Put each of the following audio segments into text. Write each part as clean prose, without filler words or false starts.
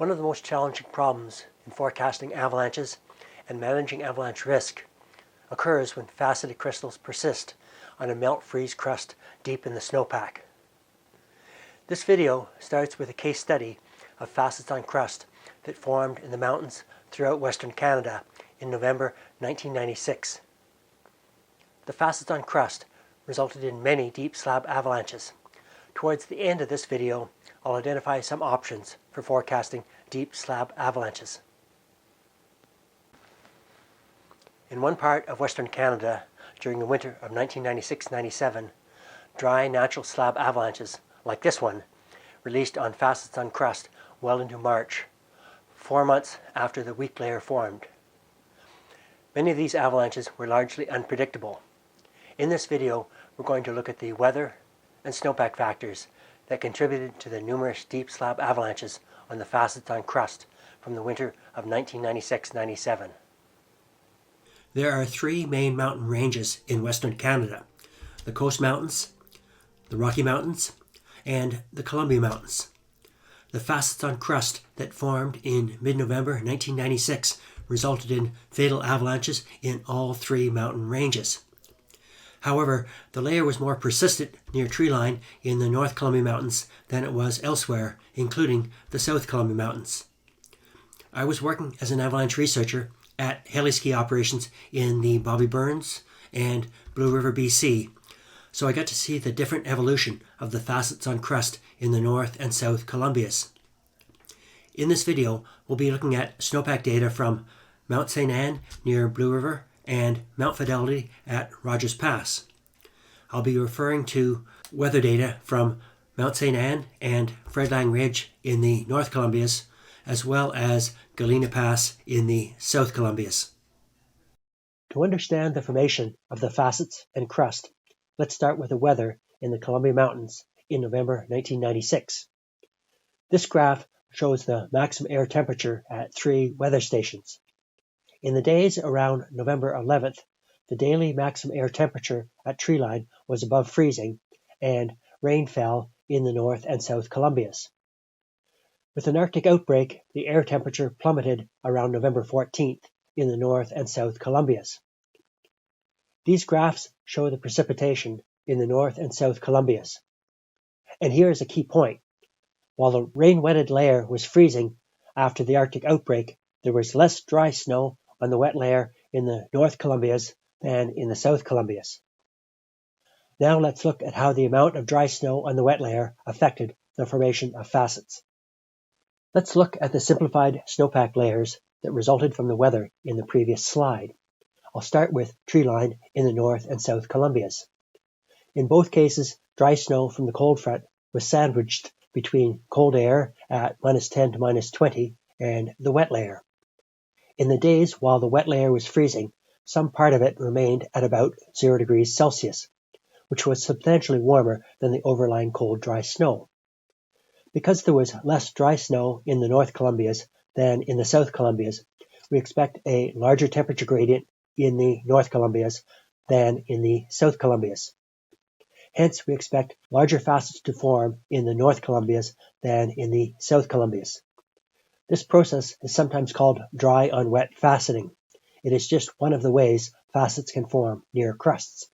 One of the most challenging problems in forecasting avalanches and managing avalanche risk occurs when faceted crystals persist on a melt-freeze crust deep in the snowpack. This video starts with a case study of facets on crust that formed in the mountains throughout Western Canada in November 1996. The facets on crust resulted in many deep slab avalanches. Towards the end of this video, I'll identify some options for forecasting deep slab avalanches. In one part of Western Canada, during the winter of 1996-97, dry natural slab avalanches, like this one, released on facets on crust well into March, 4 months after the weak layer formed. Many of these avalanches were largely unpredictable. In this video, we're going to look at the weather and snowpack factors that contributed to the numerous deep slab avalanches on the facets on crust from the winter of 1996-97. There are three main mountain ranges in Western Canada: the Coast Mountains, the Rocky Mountains, and the Columbia Mountains. The facets on crust that formed in mid-November 1996 resulted in fatal avalanches in all three mountain ranges. However, the layer was more persistent near treeline in the North Columbia Mountains than it was elsewhere, including the South Columbia Mountains. I was working as an avalanche researcher at heli-ski operations in the Bobby Burns and Blue River, BC, so I got to see the different evolution of the facets on crust in the North and South Columbias. In this video, we'll be looking at snowpack data from Mount St. Anne near Blue River and Mount Fidelity at Rogers Pass. I'll be referring to weather data from Mount St. Anne and Fred Lang Ridge in the North Columbias, as well as Galena Pass in the South Columbias. To understand the formation of the facets and crust, let's start with the weather in the Columbia Mountains in November 1996. This graph shows the maximum air temperature at three weather stations. In the days around November 11th, the daily maximum air temperature at treeline was above freezing, and rain fell in the North and South Columbias. With an Arctic outbreak, the air temperature plummeted around November 14th in the North and South Columbias. These graphs show the precipitation in the North and South Columbias. And here is a key point. While the rain-wetted layer was freezing after the Arctic outbreak, there was less dry snow on the wet layer in the North Columbias than in the South Columbias. Now let's look at how the amount of dry snow on the wet layer affected the formation of facets. Let's look at the simplified snowpack layers that resulted from the weather in the previous slide. I'll start with treeline in the North and South Columbias. In both cases, dry snow from the cold front was sandwiched between cold air at -10 to -20 and the wet layer. In the days while the wet layer was freezing, some part of it remained at about 0 degrees Celsius, which was substantially warmer than the overlying cold dry snow. Because there was less dry snow in the North Columbias than in the South Columbias, we expect a larger temperature gradient in the North Columbias than in the South Columbias. Hence, we expect larger facets to form in the North Columbias than in the South Columbias. This process is sometimes called dry on wet faceting. It is just one of the ways facets can form near crusts.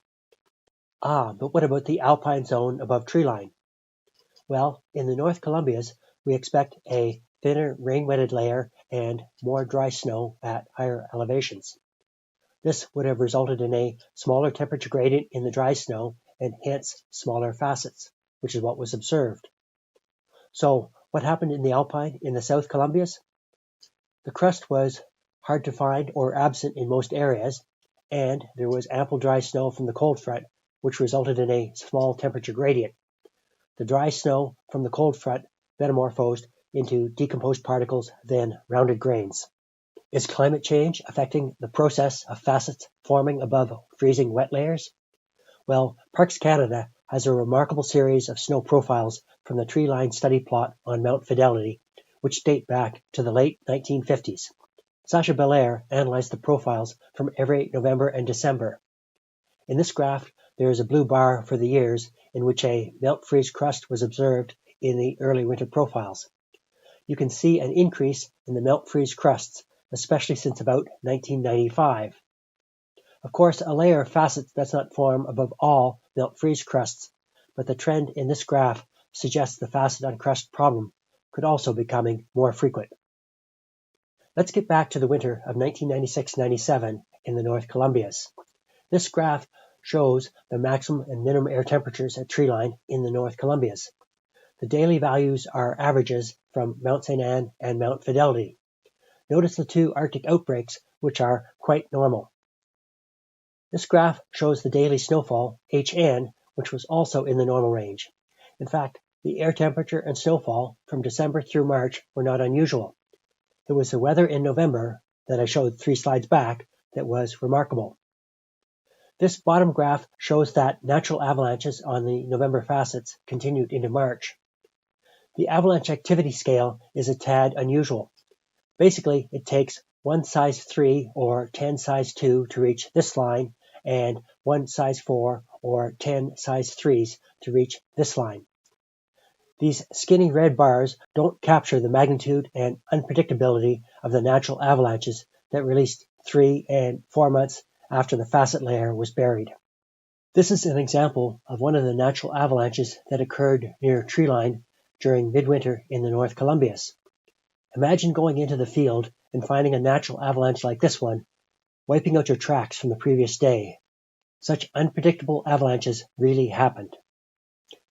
But what about the alpine zone above treeline? Well, in the North Columbias, we expect a thinner rain-wetted layer and more dry snow at higher elevations. This would have resulted in a smaller temperature gradient in the dry snow and hence smaller facets, which is what was observed. So, what happened in the alpine in the South Columbias? The crust was hard to find or absent in most areas, and there was ample dry snow from the cold front, which resulted in a small temperature gradient. The dry snow from the cold front metamorphosed into decomposed particles, then rounded grains. Is climate change affecting the process of facets forming above freezing wet layers? Well, Parks Canada has a remarkable series of snow profiles from the treeline study plot on Mount Fidelity, which date back to the late 1950s. Sacha Belair analyzed the profiles from every November and December. In this graph, there is a blue bar for the years in which a melt-freeze crust was observed in the early winter profiles. you can see an increase in the melt-freeze crusts, especially since about 1995. Of course, a layer of facets does not form above all melt-freeze crusts, but the trend in this graph suggests the facet-on-crust problem could also be becoming more frequent. Let's get back to the winter of 1996-97 in the North Columbias. This graph shows the maximum and minimum air temperatures at treeline in the North Columbias. The daily values are averages from Mount St. Anne and Mount Fidelity. Notice the two Arctic outbreaks, which are quite normal. This graph shows the daily snowfall, HN, which was also in the normal range. In fact, the air temperature and snowfall from December through March were not unusual. It was the weather in November that I showed 3 slides back that was remarkable. This bottom graph shows that natural avalanches on the November facets continued into March. The avalanche activity scale is a tad unusual. Basically, it takes 1 size 3 or 10 size 2 to reach this line and 1 size 4 or 10 size 3s to reach this line. These skinny red bars don't capture the magnitude and unpredictability of the natural avalanches that released 3 and 4 months after the facet layer was buried. This is an example of one of the natural avalanches that occurred near treeline during midwinter in the North Columbias. Imagine going into the field and finding a natural avalanche like this one, wiping out your tracks from the previous day. Such unpredictable avalanches really happened.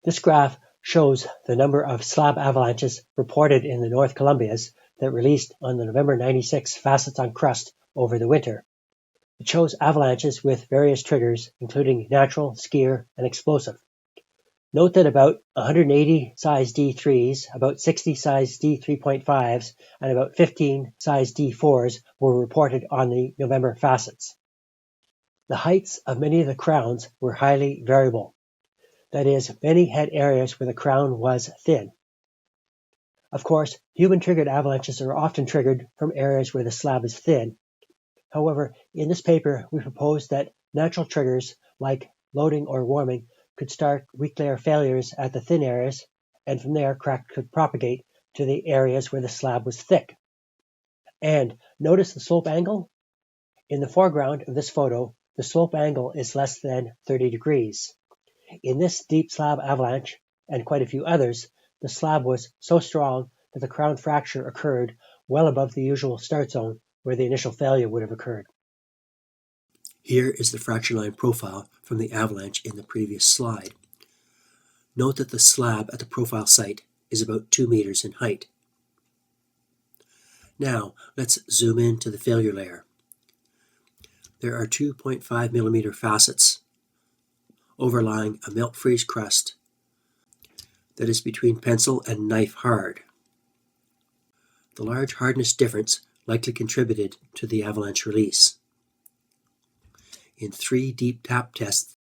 This graph shows the number of slab avalanches reported in the North Columbias that released on the November 96 facets-on-crust over the winter. It shows avalanches with various triggers, including natural, skier, and explosive. Note that about 180 size D3s, about 60 size D3.5s, and about 15 size D4s were reported on the November facets. The heights of many of the crowns were highly variable. That is, many had areas where the crown was thin. Of course, human-triggered avalanches are often triggered from areas where the slab is thin. However, in this paper, we propose that natural triggers like loading or warming could start weak layer failures at the thin areas, and from there crack could propagate to the areas where the slab was thick. And notice the slope angle? In the foreground of this photo, the slope angle is less than 30 degrees. In this deep slab avalanche, and quite a few others, the slab was so strong that the crown fracture occurred well above the usual start zone where the initial failure would have occurred. Here is the fracture line profile from the avalanche in the previous slide. Note that the slab at the profile site is about 2 meters in height. Now, let's zoom in to the failure layer. There are 2.5 millimeter facets overlying a melt-freeze crust that is between pencil and knife hard. The large hardness difference likely contributed to the avalanche release. In 3 deep tap tests,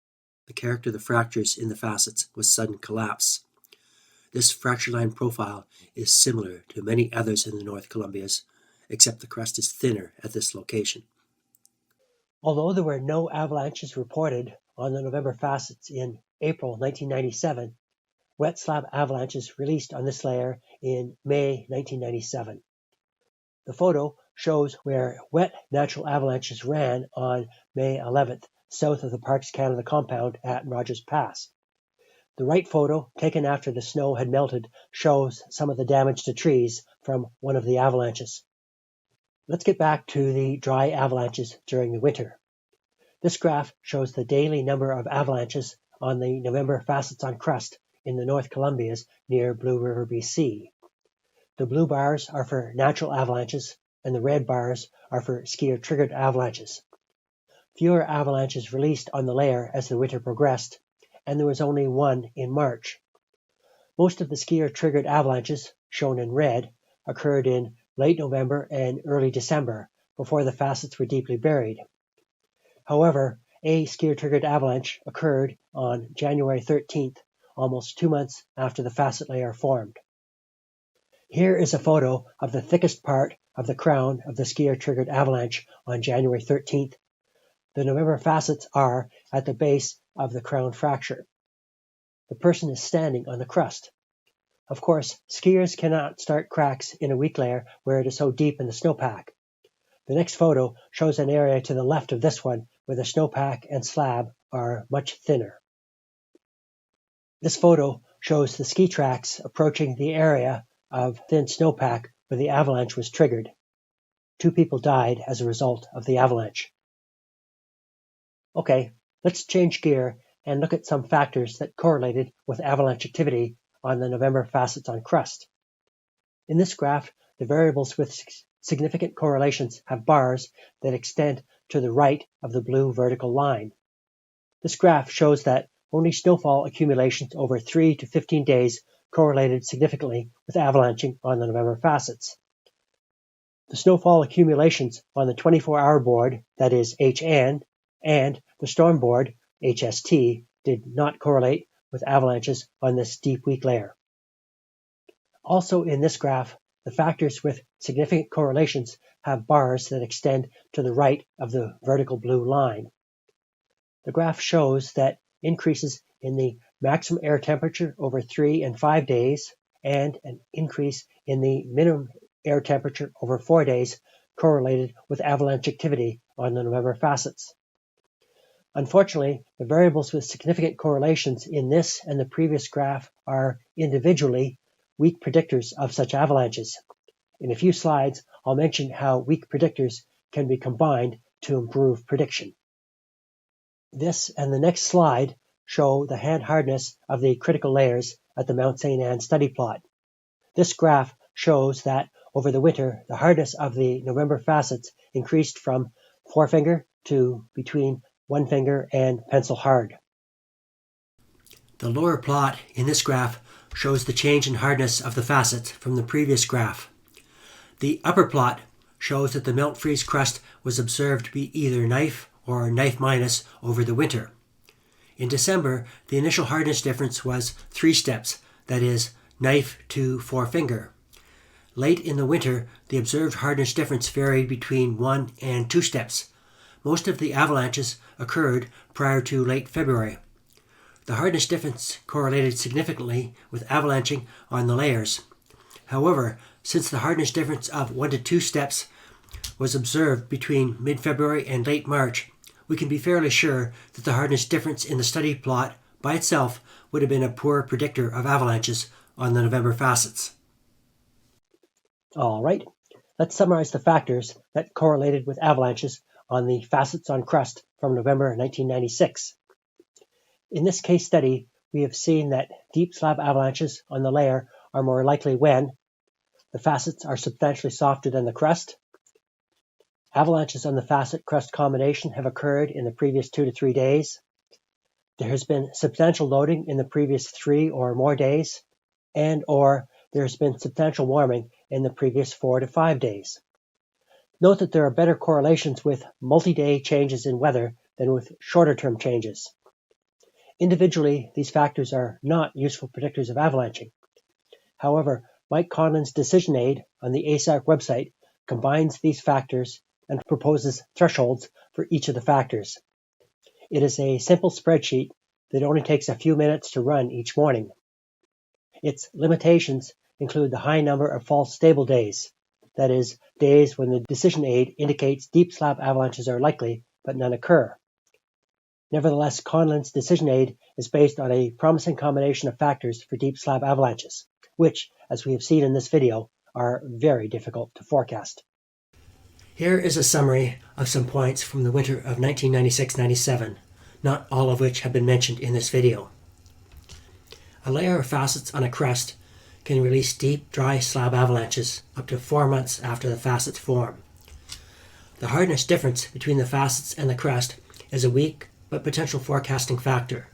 the character of the fractures in the facets was sudden collapse. This fracture line profile is similar to many others in the North Columbias, except the crust is thinner at this location. Although there were no avalanches reported on the November facets in April 1997, wet slab avalanches released on this layer in May 1997. The photo shows where wet natural avalanches ran on May 11th, south of the Parks Canada compound at Rogers Pass. The right photo, taken after the snow had melted, shows some of the damage to trees from one of the avalanches. Let's get back to the dry avalanches during the winter. This graph shows the daily number of avalanches on the November facets-on-crust in the North Columbias near Blue River, BC. The blue bars are for natural avalanches, and the red bars are for skier-triggered avalanches. Fewer avalanches released on the layer as the winter progressed, and there was only one in March. Most of the skier-triggered avalanches, shown in red, occurred in late November and early December, before the facets were deeply buried. However, a skier-triggered avalanche occurred on January 13th, almost 2 months after the facet layer formed. Here is a photo of the thickest part of the crown of the skier-triggered avalanche on January 13th. The November facets are at the base of the crown fracture. The person is standing on the crust. Of course, skiers cannot start cracks in a weak layer where it is so deep in the snowpack. The next photo shows an area to the left of this one where the snowpack and slab are much thinner. This photo shows the ski tracks approaching the area of thin snowpack where the avalanche was triggered. 2 people died as a result of the avalanche. Okay, let's change gear and look at some factors that correlated with avalanche activity on the November facets-on-crust. In this graph, the variables with significant correlations have bars that extend to the right of the blue vertical line. This graph shows that only snowfall accumulations over 3 to 15 days correlated significantly with avalanching on the November facets. The snowfall accumulations on the 24-hour board, that is HN, and the storm board, HST, did not correlate with avalanches on this deep weak layer. Also in this graph, the factors with significant correlations have bars that extend to the right of the vertical blue line. The graph shows that increases in the maximum air temperature over 3 and 5 days and an increase in the minimum air temperature over 4 days correlated with avalanche activity on the November facets. Unfortunately, the variables with significant correlations in this and the previous graph are individually weak predictors of such avalanches. In a few slides, I'll mention how weak predictors can be combined to improve prediction. This and the next slide show the hand hardness of the critical layers at the Mount St. Anne study plot. This graph shows that over the winter, the hardness of the November facets increased from forefinger to between 1 finger and pencil hard. The lower plot in this graph shows the change in hardness of the facets from the previous graph. The upper plot shows that the melt freeze crust was observed to be either knife or knife minus over the winter. In December, the initial hardness difference was 3 steps, that is, knife to forefinger. Late in the winter, the observed hardness difference varied between 1 and 2 steps. Most of the avalanches occurred prior to late February. The hardness difference correlated significantly with avalanching on the layers. However, since the hardness difference of 1 to 2 steps was observed between mid-February and late March, we can be fairly sure that the hardness difference in the study plot by itself would have been a poor predictor of avalanches on the November facets. All right, let's summarize the factors that correlated with avalanches on the facets-on-crust from November 1996. In this case study, we have seen that deep slab avalanches on the layer are more likely when the facets are substantially softer than the crust, avalanches on the facet-crust combination have occurred in the previous 2 to 3 days, there has been substantial loading in the previous 3 or more days, and or there has been substantial warming in the previous 4 to 5 days. Note that there are better correlations with multi-day changes in weather than with shorter-term changes. Individually, these factors are not useful predictors of avalanching. However, Mike Conlon's decision aid on the ASAC website combines these factors and proposes thresholds for each of the factors. It is a simple spreadsheet that only takes a few minutes to run each morning. Its limitations include the high number of false stable days, that is, days when the decision aid indicates deep slab avalanches are likely, but none occur. Nevertheless, Conlon's decision aid is based on a promising combination of factors for deep slab avalanches, which, as we have seen in this video, are very difficult to forecast. Here is a summary of some points from the winter of 1996-97, not all of which have been mentioned in this video. A layer of facets on a crust can release deep, dry slab avalanches up to 4 months after the facets form. The hardness difference between the facets and the crust is a weak but potential forecasting factor.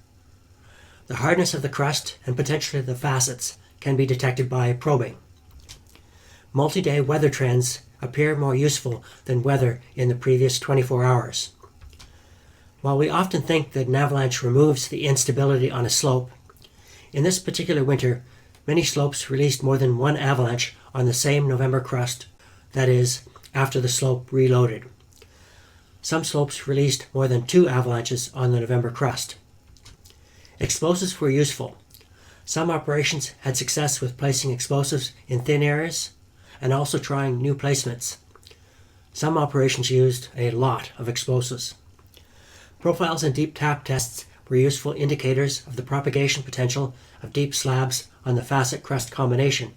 The hardness of the crust and potentially the facets can be detected by probing. Multi-day weather trends appear more useful than weather in the previous 24 hours. While we often think that an avalanche removes the instability on a slope, in this particular winter, many slopes released more than one avalanche on the same November crust, that is, after the slope reloaded. Some slopes released more than 2 avalanches on the November crust. Explosives were useful. Some operations had success with placing explosives in thin areas and also trying new placements. Some operations used a lot of explosives. Profiles and deep tap tests were useful indicators of the propagation potential of deep slabs on the facet crust combination.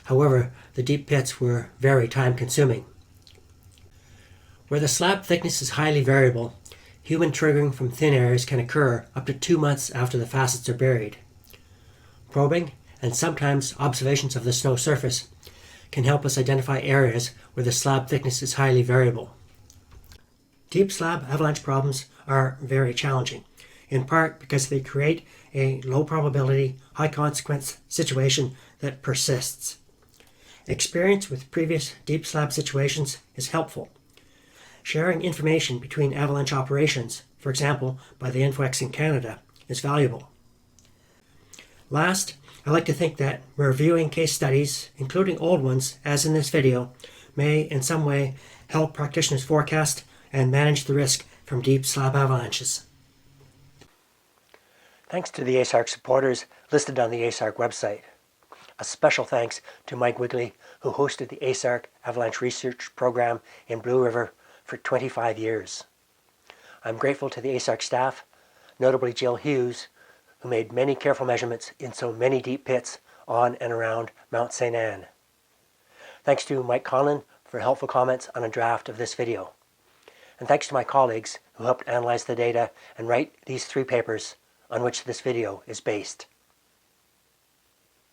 However, the deep pits were very time-consuming. Where the slab thickness is highly variable, human triggering from thin areas can occur up to 2 months after the facets are buried. Probing, and sometimes observations of the snow surface, can help us identify areas where the slab thickness is highly variable. Deep slab avalanche problems are very challenging, in part because they create a low probability, high consequence situation that persists. Experience with previous deep slab situations is helpful. Sharing information between avalanche operations, for example by the INFOX in Canada, is valuable. Last, I like to think that reviewing case studies, including old ones, as in this video, may in some way help practitioners forecast and manage the risk from deep slab avalanches. Thanks to the ASARC supporters listed on the ASARC website. A special thanks to Mike Wigley, who hosted the ASARC Avalanche Research Program in Blue River for 25 years. I'm grateful to the ASARC staff, notably Jill Hughes, who made many careful measurements in so many deep pits on and around Mount St. Anne. Thanks to Mike Conlon for helpful comments on a draft of this video. And thanks to my colleagues who helped analyze the data and write these 3 papers on which this video is based.